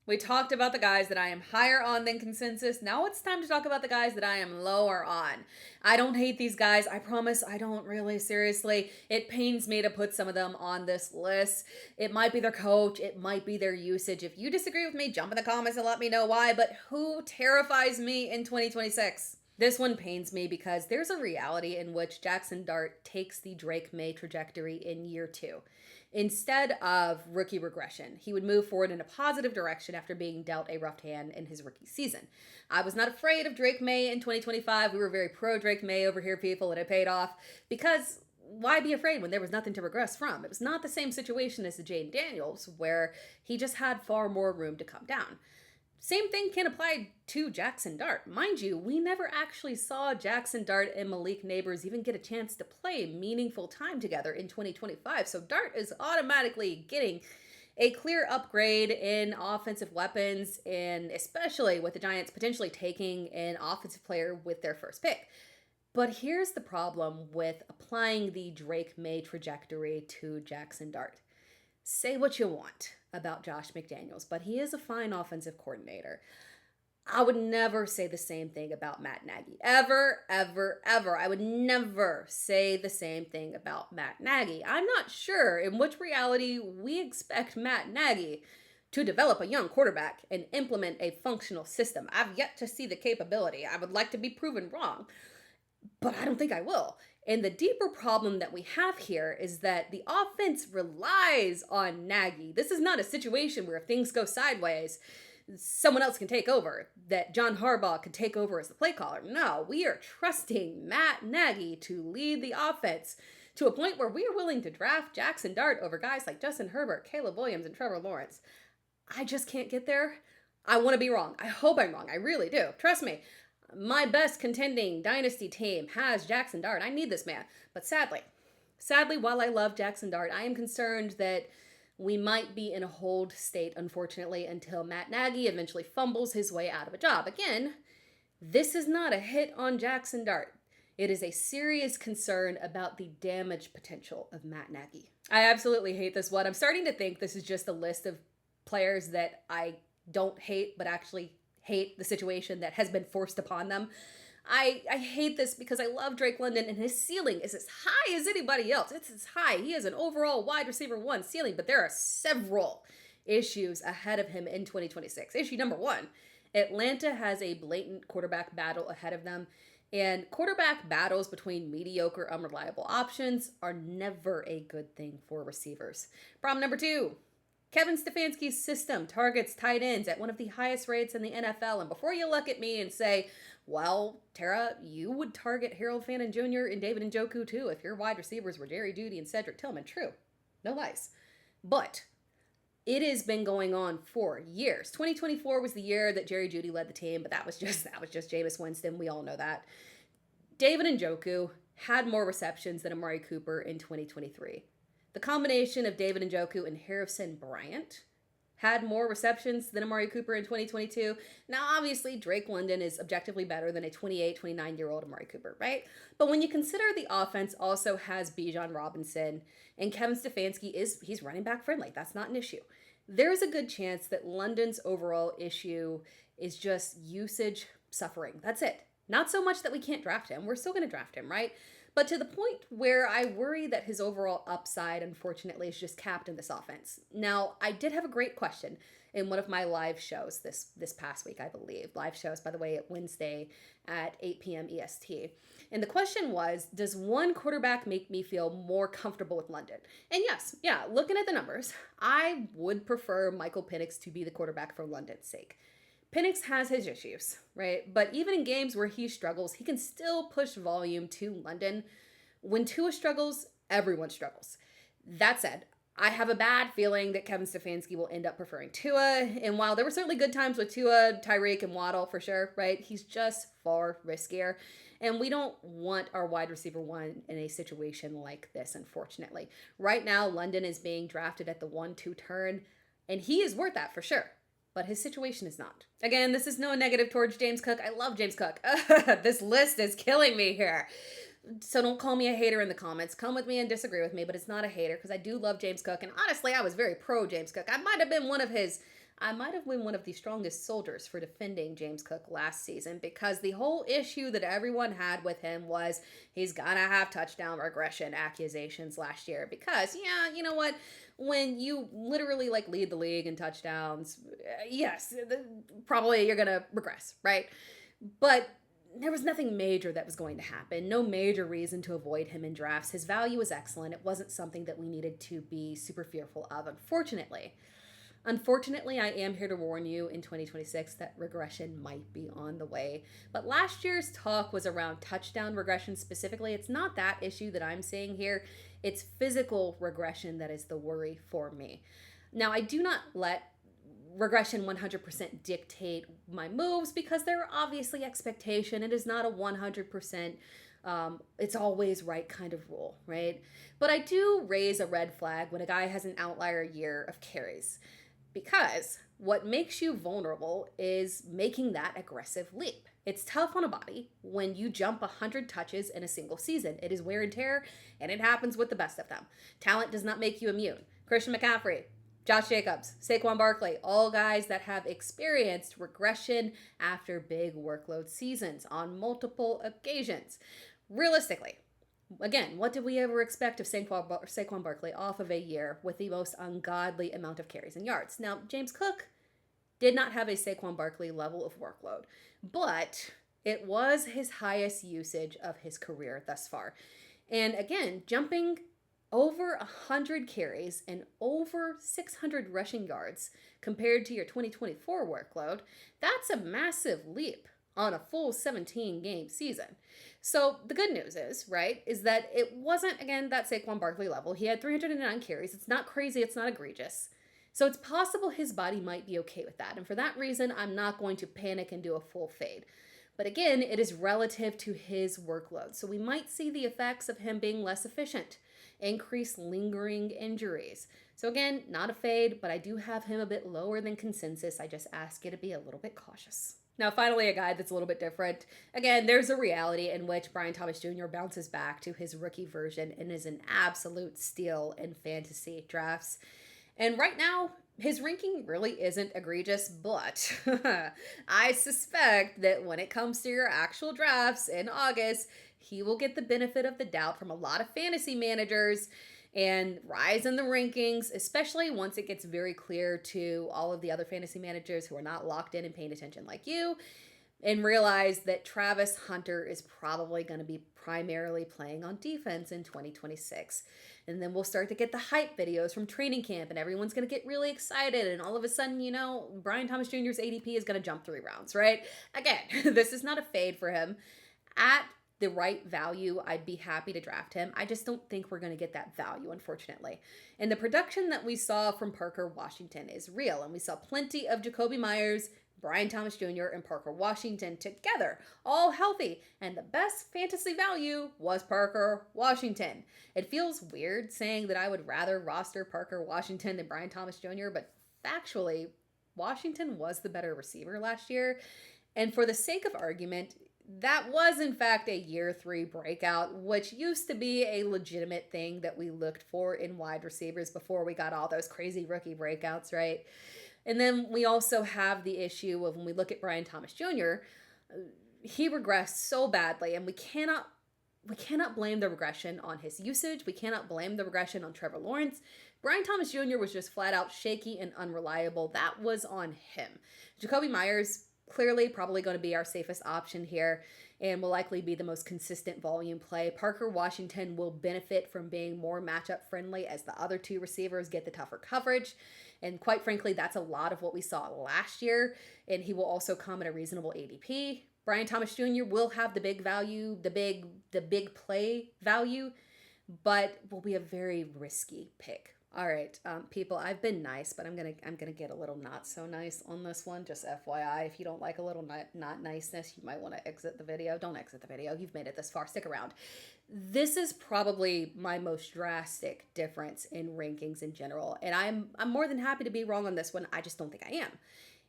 We talked about the guys that I am higher on than consensus. Now it's time to talk about the guys that I am lower on. I don't hate these guys. I promise I don't really. Seriously. It pains me to put some of them on this list. It might be their coach, it might be their usage. If you disagree with me, jump in the comments and let me know why. But who terrifies me in 2026? This one pains me because there's a reality in which Jaxson Dart takes the Drake May trajectory in year two. Instead of rookie regression, he would move forward in a positive direction after being dealt a rough hand in his rookie season. I was not afraid of Drake May in 2025. We were very pro Drake May over here, people, and it paid off because why be afraid when there was nothing to regress from? It was not the same situation as the Jane Daniels, where he just had far more room to come down. Same thing can apply to Jaxson Dart. Mind you, we never actually saw Jaxson Dart and Malik Neighbors even get a chance to play meaningful time together in 2025. So Dart is automatically getting a clear upgrade in offensive weapons, and especially with the Giants potentially taking an offensive player with their first pick. But here's the problem with applying the Drake May trajectory to Jaxson Dart. Say what you want about Josh McDaniels, but he is a fine offensive coordinator. I would never say the same thing about Matt Nagy. Ever, ever, ever. I would never say the same thing about Matt Nagy. I'm not sure in which reality we expect Matt Nagy to develop a young quarterback and implement a functional system. I've yet to see the capability. I would like to be proven wrong, but I don't think I will. And the deeper problem that we have here is that the offense relies on Nagy. This is not a situation where if things go sideways, someone else can take over, that John Harbaugh could take over as the play caller. No, we are trusting Matt Nagy to lead the offense to a point where we are willing to draft Jaxson Dart over guys like Justin Herbert, Caleb Williams, and Trevor Lawrence. I just can't get there. I want to be wrong. I hope I'm wrong. I really do. Trust me. My best contending dynasty team has Jaxson Dart. I need this man. But sadly, while I love Jaxson Dart, I am concerned that we might be in a hold state, unfortunately, until Matt Nagy eventually fumbles his way out of a job. Again, this is not a hit on Jaxson Dart. It is a serious concern about the damage potential of Matt Nagy. I absolutely hate this one. I'm starting to think this is just a list of players that I don't hate, but actually hate the situation that has been forced upon them. I hate this because I love Drake London and his ceiling is as high as anybody else. It's as high. He is an overall wide receiver one ceiling, but there are several issues ahead of him in 2026. Issue number one, Atlanta has a blatant quarterback battle ahead of them. And quarterback battles between mediocre, unreliable options are never a good thing for receivers. Problem number two, Kevin Stefanski's system targets tight ends at one of the highest rates in the NFL. And before you look at me and say, well, Tera, you would target Harold Fannin Jr. and David Njoku too if your wide receivers were Jerry Jeudy and Cedric Tillman. True. No lies. But it has been going on for years. 2024 was the year that Jerry Jeudy led the team, but that was just Jameis Winston. We all know that. David Njoku had more receptions than Amari Cooper in 2023. The combination of David Njoku and Harrison Bryant had more receptions than Amari Cooper in 2022. Now, obviously, Drake London is objectively better than a 28, 29-year-old Amari Cooper, right? But when you consider the offense also has Bijan Robinson and Kevin Stefanski he's running back friendly. That's not an issue. There's a good chance that London's overall issue is just usage suffering. That's it. Not so much that we can't draft him. We're still going to draft him, right? But to the point where I worry that his overall upside, unfortunately, is just capped in this offense. Now, I did have a great question in one of my live shows this past week, I believe. Live shows, by the way, at Wednesday at 8 p.m. EST. And the question was, does one quarterback make me feel more comfortable with London? And yes, looking at the numbers, I would prefer Michael Penix to be the quarterback for London's sake. Penix has his issues, right? But even in games where he struggles, he can still push volume to London. When Tua struggles, everyone struggles. That said, I have a bad feeling that Kevin Stefanski will end up preferring Tua. And while there were certainly good times with Tua, Tyreek, and Waddle for sure, right? He's just far riskier. And we don't want our wide receiver one in a situation like this, unfortunately. Right now, London is being drafted at the 1-2 turn, and he is worth that for sure. But his situation is not. Again, this is no negative towards James Cook. I love James Cook. This list is killing me here. So don't call me a hater in the comments. Come with me and disagree with me, but it's not a hater because I do love James Cook. And honestly, I was very pro James Cook. I might have been one of his I might have been one of the strongest soldiers for defending James Cook last season, because the whole issue that everyone had with him was he's gonna have touchdown regression accusations last year. Because, yeah, you know what? When you literally like lead the league in touchdowns, yes, probably you're gonna regress, right? But there was nothing major that was going to happen. No major reason to avoid him in drafts. His value was excellent. It wasn't something that we needed to be super fearful of, unfortunately. Unfortunately, I am here to warn you in 2026 that regression might be on the way. But last year's talk was around touchdown regression specifically. It's not that issue that I'm seeing here. It's physical regression that is the worry for me. Now, I do not let regression 100% dictate my moves, because there are obviously expectation. It is not a 100% it's always right kind of rule, right? But I do raise a red flag when a guy has an outlier year of carries, because what makes you vulnerable is making that aggressive leap. It's tough on a body when you jump 100 touches in a single season. It is wear and tear, and it happens with the best of them. Talent does not make you immune. Christian McCaffrey, Josh Jacobs, Saquon Barkley, all guys that have experienced regression after big workload seasons on multiple occasions. Realistically, again, what did we ever expect of Saquon Barkley off of a year with the most ungodly amount of carries and yards? Now, James Cook did not have a Saquon Barkley level of workload, but it was his highest usage of his career thus far. And again, jumping over 100 carries and over 600 rushing yards compared to your 2024 workload, that's a massive leap on a full 17-game season. So the good news is, right, is that it wasn't, again, that Saquon Barkley level. He had 309 carries. It's not crazy. It's not egregious. So it's possible his body might be okay with that. And for that reason, I'm not going to panic and do a full fade. But again, it is relative to his workload. So we might see the effects of him being less efficient, increased lingering injuries. So again, not a fade, but I do have him a bit lower than consensus. I just ask you to be a little bit cautious. Now, finally, a guy that's a little bit different. Again, there's a reality in which Brian Thomas Jr. bounces back to his rookie version and is an absolute steal in fantasy drafts. And right now, his ranking really isn't egregious, but I suspect that when it comes to your actual drafts in August, he will get the benefit of the doubt from a lot of fantasy managers and rise in the rankings, especially once it gets very clear to all of the other fantasy managers who are not locked in and paying attention like you, and realize that Travis Hunter is probably going to be primarily playing on defense in 2026. And then we'll start to get the hype videos from training camp, and everyone's going to get really excited. And all of a sudden, you know, Brian Thomas Jr.'s ADP is going to jump 3 rounds, right? Again, this is not a fade for him. At the right value, I'd be happy to draft him. I just don't think we're going to get that value, unfortunately. And the production that we saw from Parker Washington is real. And we saw plenty of Jakobi Meyers, Brian Thomas Jr., and Parker Washington together, all healthy. And the best fantasy value was Parker Washington. It feels weird saying that I would rather roster Parker Washington than Brian Thomas Jr., but factually, Washington was the better receiver last year. And for the sake of argument, that was in fact a year 3 breakout, which used to be a legitimate thing that we looked for in wide receivers before we got all those crazy rookie breakouts, right? And then we also have the issue of when we look at Brian Thomas Jr., he regressed so badly, and we cannot blame the regression on his usage. We cannot blame the regression on Trevor Lawrence. Brian Thomas Jr. was just flat out shaky and unreliable. That was on him. Jakobi Meyers, clearly probably going to be our safest option here and will likely be the most consistent volume play. Parker Washington will benefit from being more matchup friendly as the other 2 receivers get the tougher coverage. And quite frankly, that's a lot of what we saw last year. And he will also come at a reasonable ADP. Brian Thomas Jr. will have the big value, the big play value, but will be a very risky pick. All right, people, I've been nice, but I'm gonna get a little not so nice on this one. Just FYI, if you don't like a little not niceness, you might want to exit the video. Don't exit the video. You've made it this far. Stick around. This is probably my most drastic difference in rankings in general, and I'm more than happy to be wrong on this one. I just don't think I am.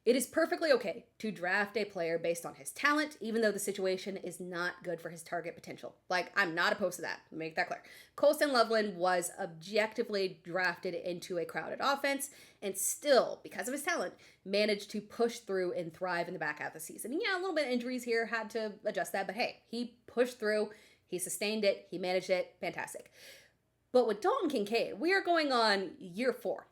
It is perfectly okay to draft a player based on his talent, even though the situation is not good for his target potential. Like, I'm not opposed to that. Make that clear. Colston Loveland was objectively drafted into a crowded offense and still, because of his talent, managed to push through and thrive in the back half of the season. And yeah, a little bit of injuries here, had to adjust that, but hey, he pushed through, he sustained it, he managed it, fantastic. But with Dalton Kincaid, we are going on year 4.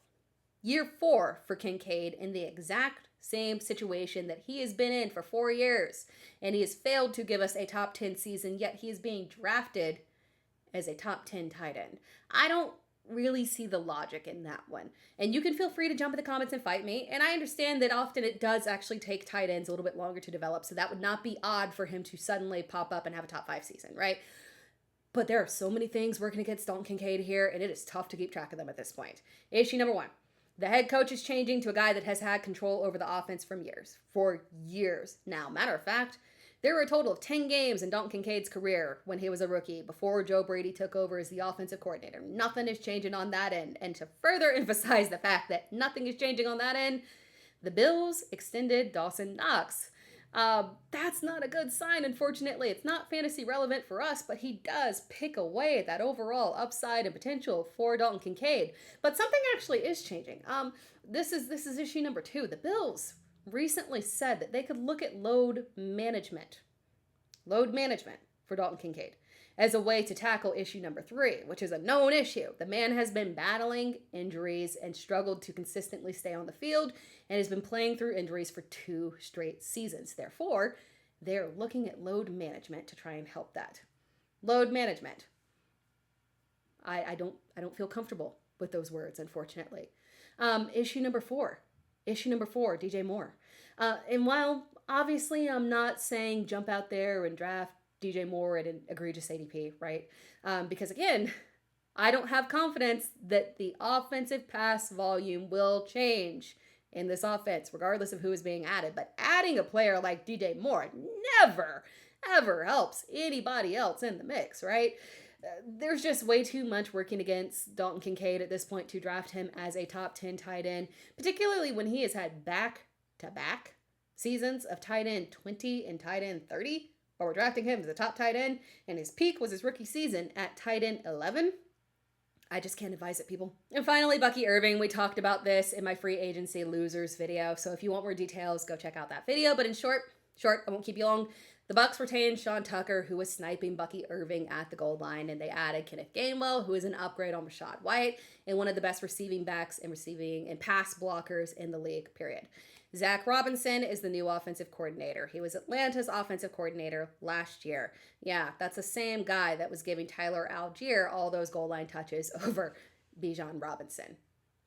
Year 4 for Kincaid in the exact same situation that he has been in for 4 years. And he has failed to give us a top 10 season, yet he is being drafted as a top 10 tight end. I don't really see the logic in that one. And you can feel free to jump in the comments and fight me. And I understand that often it does actually take tight ends a little bit longer to develop. So that would not be odd for him to suddenly pop up and have a top 5 season, right? But there are so many things working against Dalton Kincaid here, and it is tough to keep track of them at this point. Issue number 1. The head coach is changing to a guy that has had control over the offense for years now. Matter of fact, there were a total of 10 games in Dalton Kincaid's career when he was a rookie before Joe Brady took over as the offensive coordinator. Nothing is changing on that end. And to further emphasize the fact that nothing is changing on that end, the Bills extended Dawson Knox. That's not a good sign, unfortunately. It's not fantasy relevant for us, but he does pick away at that overall upside and potential for Dalton Kincaid. But something actually is changing. This is issue number 2. The Bills recently said that they could look at load management for Dalton Kincaid as a way to tackle issue number 3, which is a known issue. The man has been battling injuries and struggled to consistently stay on the field and has been playing through injuries for 2 straight seasons. Therefore, they're looking at load management to try and help that. Load management. I don't feel comfortable with those words, unfortunately. Issue number 4, DJ Moore. And while obviously I'm not saying jump out there and draft DJ Moore at an egregious ADP, right? Because again, I don't have confidence that the offensive pass volume will change in this offense, regardless of who is being added. But adding a player like DJ Moore never, ever helps anybody else in the mix, right? There's just way too much working against Dalton Kincaid at this point to draft him as a top 10 tight end, particularly when he has had back-to-back seasons of tight end 20 and tight end 30. But we're drafting him as a top tight end, and his peak was his rookie season at tight end 11. I just can't advise it, people. And finally, Bucky Irving. We talked about this in my free agency losers video, so if you want more details, go check out that video. But in short, I won't keep you long. The Bucs retained Sean Tucker, who was sniping Bucky Irving at the goal line, and they added Kenneth Gainwell, who is an upgrade on Rachaad White, and one of the best receiving backs and pass blockers in the league, period. Zach Robinson is the new offensive coordinator. He was Atlanta's offensive coordinator last year. Yeah, that's the same guy that was giving Tyler Algier all those goal line touches over Bijan Robinson.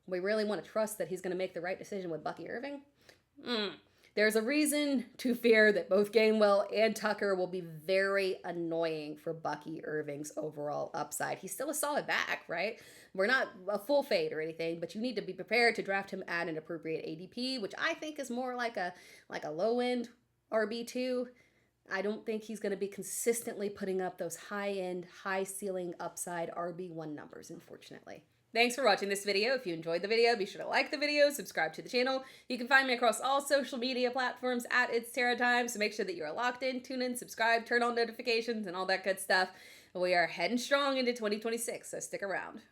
We really want to trust that he's going to make the right decision with Bucky Irving? There's a reason to fear that both Gainwell and Tucker will be very annoying for Bucky Irving's overall upside. He's still a solid back, right? We're not a full fade or anything, but you need to be prepared to draft him at an appropriate ADP, which I think is more like a low-end RB2. I don't think he's going to be consistently putting up those high-end, high-ceiling upside RB1 numbers, unfortunately. Thanks for watching this video. If you enjoyed the video, be sure to like the video, subscribe to the channel. You can find me across all social media platforms at It's Tera Time, so make sure that you are locked in, tune in, subscribe, turn on notifications, and all that good stuff. We are heading strong into 2026, so stick around.